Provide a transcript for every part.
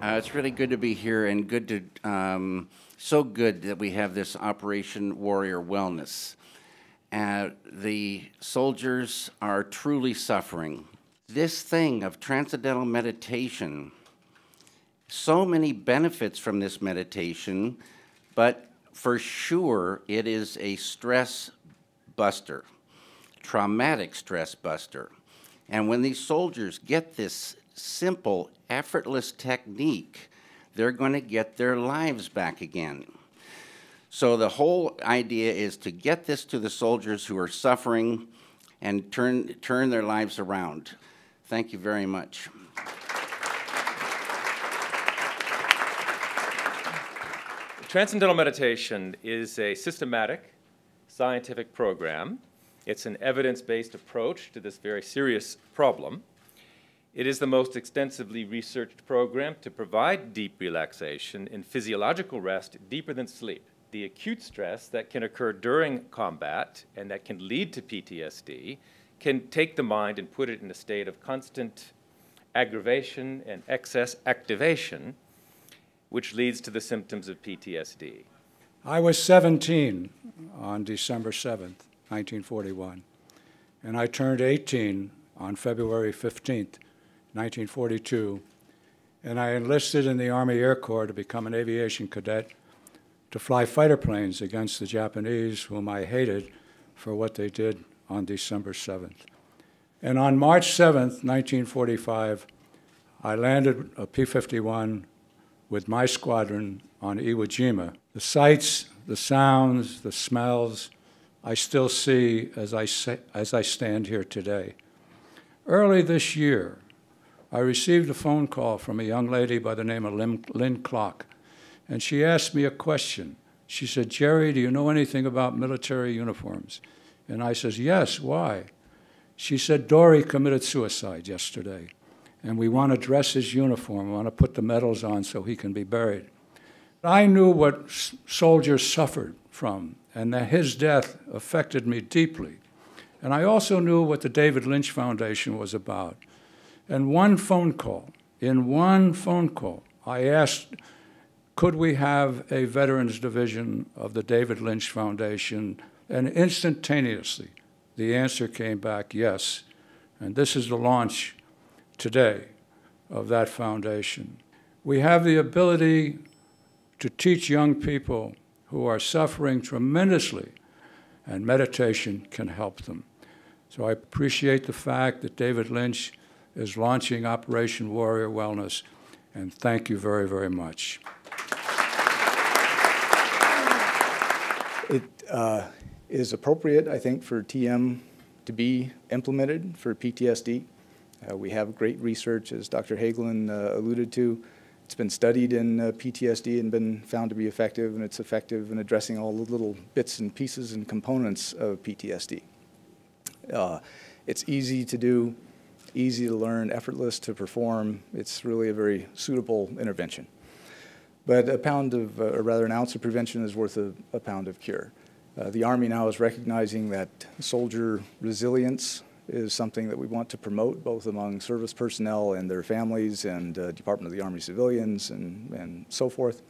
It's really good to be here, and good to so good that we have this Operation Warrior Wellness. The soldiers are truly suffering. This thing of transcendental meditation, so many benefits from this meditation, but for sure it is a stress buster, traumatic stress buster. And when these soldiers get this simple, effortless technique, they're going to get their lives back again. So the whole idea is to get this to the soldiers who are suffering and turn their lives around. Thank you very much. Transcendental Meditation is a systematic scientific program. It's an evidence-based approach to this very serious problem. It is the most extensively researched program to provide deep relaxation and physiological rest deeper than sleep. The acute stress that can occur during combat and that can lead to PTSD can take the mind and put it in a state of constant aggravation and excess activation, which leads to the symptoms of PTSD. I was 17 on December 7th, 1941, and I turned 18 on February 15th, 1942, and I enlisted in the Army Air Corps to become an aviation cadet to fly fighter planes against the Japanese, whom I hated for what they did on December 7th. And on March 7th, 1945, I landed a P-51 with my squadron on Iwo Jima. The sights, the sounds, the smells, I still see as I stand here today. Early this year, I received a phone call from a young lady by the name of Lynn Clark, and she asked me a question. She said, "Jerry, do you know anything about military uniforms?" And I says, "Yes, why?" She said, "Dory committed suicide yesterday, and we want to dress his uniform. We want to put the medals on so he can be buried." I knew what soldiers suffered from, and that his death affected me deeply. And I also knew what the David Lynch Foundation was about. And in one phone call, I asked, could we have a Veterans Division of the David Lynch Foundation? And instantaneously, the answer came back, yes. And this is the launch today of that foundation. We have the ability to teach young people who are suffering tremendously, and meditation can help them. So I appreciate the fact that David Lynch is launching Operation Warrior Wellness, and thank you very, very much. It is appropriate, I think, for TM to be implemented for PTSD. We have great research, as Dr. Hagelin alluded to. It's been studied in PTSD and been found to be effective, and it's effective in addressing all the little bits and pieces and components of PTSD. It's easy to do, easy to learn, effortless to perform. It's really a very suitable intervention. But a pound of, or rather an ounce of prevention is worth a pound of cure. The Army now is recognizing that soldier resilience is something that we want to promote, both among service personnel and their families and Department of the Army civilians and so forth.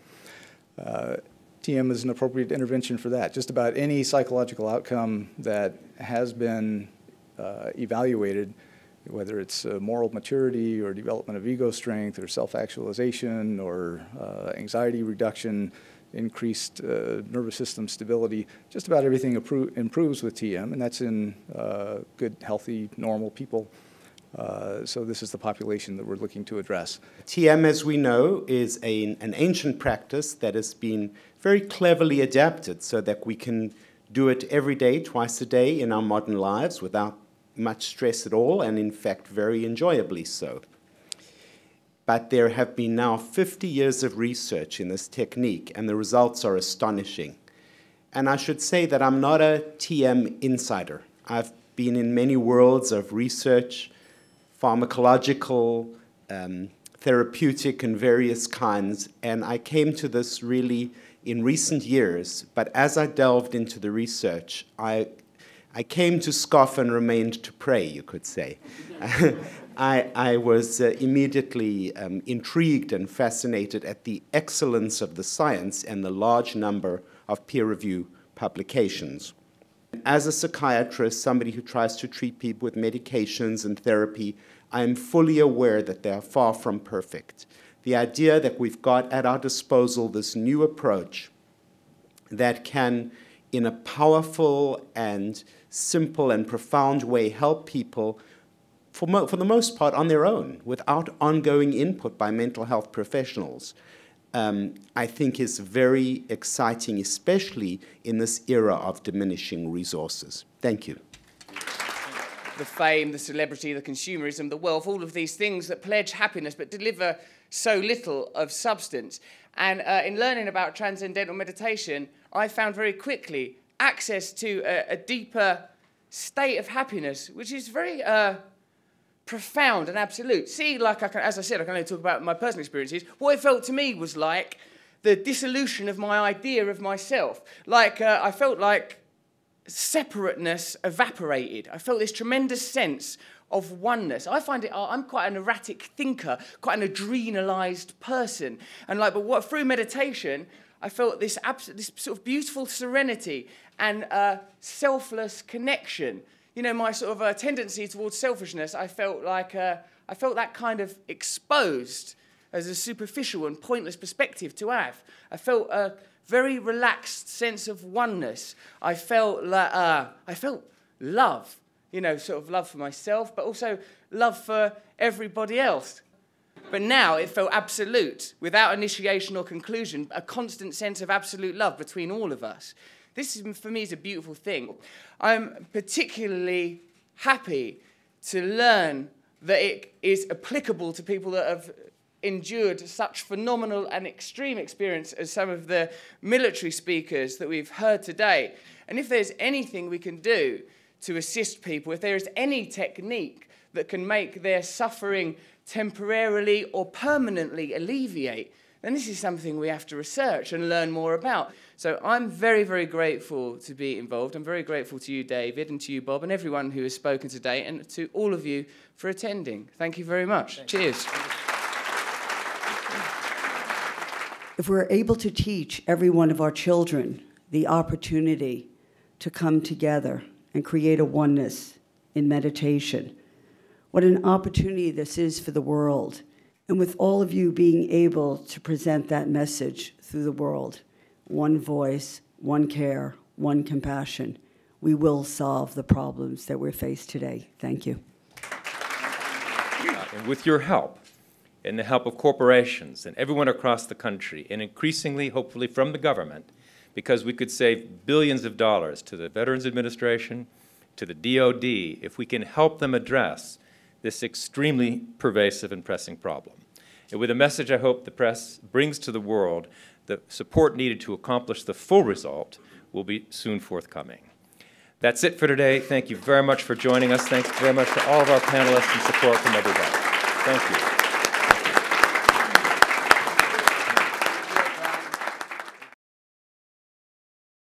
TM is an appropriate intervention for that. Just about any psychological outcome that has been evaluated, whether it's moral maturity or development of ego strength or self-actualization or anxiety reduction, increased nervous system stability, just about everything improves with TM, and that's in good, healthy, normal people. So this is the population that we're looking to address. TM, as we know, is an ancient practice that has been very cleverly adapted so that we can do it every day, twice a day in our modern lives without much stress at all, and in fact very enjoyably so. But there have been now 50 years of research in this technique, and the results are astonishing. And I should say that I'm not a TM insider. I've been in many worlds of research, pharmacological, therapeutic and various kinds, and I came to this really in recent years, but as I delved into the research, I came to scoff and remained to pray, you could say. I was immediately intrigued and fascinated at the excellence of the science and the large number of peer-review publications. As a psychiatrist, somebody who tries to treat people with medications and therapy, I am fully aware that they are far from perfect. The idea that we've got at our disposal this new approach that can, in a powerful and simple and profound way, help people for the most part on their own, without ongoing input by mental health professionals, I think is very exciting, especially in this era of diminishing resources. Thank you. The fame, the celebrity, the consumerism, the wealth, all of these things that pledge happiness but deliver so little of substance. And in learning about Transcendental Meditation, I found very quickly access to a deeper state of happiness, which is very profound and absolute. See, like as I said, I can only talk about my personal experiences. What it felt to me was like the dissolution of my idea of myself. Like I felt like separateness evaporated. I felt this tremendous sense of oneness. I find it, I'm quite an erratic thinker, quite an adrenalized person. And through meditation, I felt this sort of beautiful serenity and selfless connection. You know, my sort of tendency towards selfishness, I felt that kind of exposed as a superficial and pointless perspective to have. I felt a very relaxed sense of oneness. I felt love, you know, sort of love for myself, but also love for everybody else. But now it felt absolute, without initiation or conclusion, a constant sense of absolute love between all of us. This, for me, is a beautiful thing. I'm particularly happy to learn that it is applicable to people that have endured such phenomenal and extreme experience as some of the military speakers that we've heard today. And if there's anything we can do to assist people, if there is any technique that can make their suffering temporarily or permanently alleviate, then this is something we have to research and learn more about. So I'm very, very grateful to be involved. I'm very grateful to you, David, and to you, Bob, and everyone who has spoken today, and to all of you for attending. Thank you very much. Cheers. If we're able to teach every one of our children the opportunity to come together and create a oneness in meditation, what an opportunity this is for the world. And with all of you being able to present that message through the world, one voice, one care, one compassion, we will solve the problems that we're faced today. Thank you. And with your help, and the help of corporations and everyone across the country, and increasingly, hopefully, from the government, because we could save billions of dollars to the Veterans Administration, to the DOD, if we can help them address this extremely pervasive and pressing problem. And with a message I hope the press brings to the world, the support needed to accomplish the full result will be soon forthcoming. That's it for today. Thank you very much for joining us. Thanks very much to all of our panelists and support from everybody. Thank you.